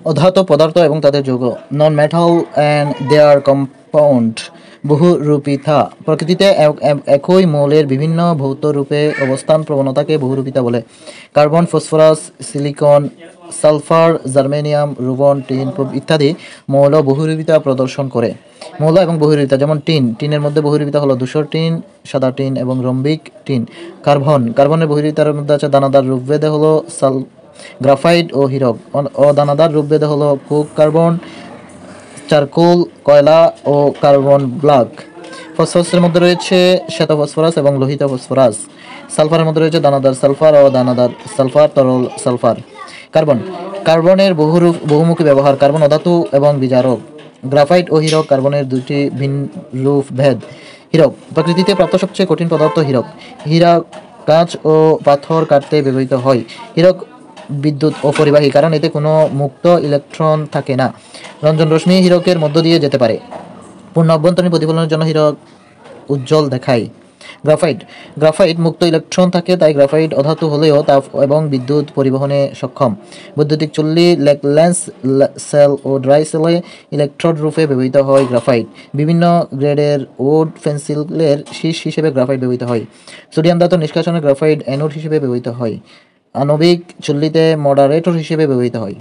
অধাতু পদার্থ এবং তাদের যৌগ। Non metal and their compound বহুরূপিতা। প্রকৃতিতে একই মৌলের বিভিন্ন ভৌত রূপে অবস্থান প্রবণতাকে বহুরূপিতা বলে। Carbon, phosphorus, silicon, sulphur, germanium, রুবন, টিন ইত্যাদি মৌল বহুরূপিতা প্রদর্শন করে। মৌল এবং বহুরূপিতা যেমন টিনের মধ্যে বহুরূপিতা হলো ধূসর টিন, সাদা টিন এবং রম্বিক টিন। কার্বনের বহুরূপিতার মধ্যে আছে দানাদার রূপভেদে হলো গ্রাফাইট ও হীরক। অদানাদার রূপভেদে হলো কোক, কার্বন, চারকোল, কয়লা ও কার্বন ব্ল্যাক। ফসফরাসের মধ্যে রয়েছে শ্বেত ফসফরাস এবং লোহিত ফসফরাস। সালফারের মধ্যে রয়েছে দানাদার সালফার ও দানাদার সালফার, তরল সালফার। কার্বনের বহুমুখী ব্যবহার। কার্বন অধাতু এবং বিজারক। গ্রাফাইট ও হীরক কার্বনের দুটি ভিন্ন রূপ ভেদ। হীরক প্রকৃতিতে প্রাপ্ত সবচেয়ে কঠিন পদার্থ হীরক। হীরক কাঁচ ও পাথর কাটতে ব্যবহৃত হয়। হীরক বিদ্যুৎ অপরিবাহী, কারণ এতে কোনো মুক্ত ইলেকট্রন থাকে না। রঞ্জন রশ্মি হীরকের মধ্য দিয়ে যেতে পারে। পূর্ণ অভ্যন্তরীণ প্রতিফলনের জন্য হীরক উজ্জ্বল দেখায়। গ্রাফাইট মুক্ত ইলেকট্রন থাকে, তাই গ্রাফাইট অধাতু হলেও তাপ এবং বিদ্যুৎ পরিবহনে সক্ষম। বৈদ্যুতিক চুল্লি, লেন্স সেল ও ড্রাই সেলে ইলেকট্রোড রূপে ব্যবহৃত হয় গ্রাফাইট। বিভিন্ন গ্রেডের উড পেন্সিলের শীষ হিসেবে গ্রাফাইট ব্যবহৃত হয়। সোডিয়াম ধাতু নিষ্কাশনে গ্রাফাইট অ্যানোড হিসেবে ব্যবহৃত হয়। আণবিক চুল্লিতে মডারেটর হিসেবে ব্যবহৃত হয়।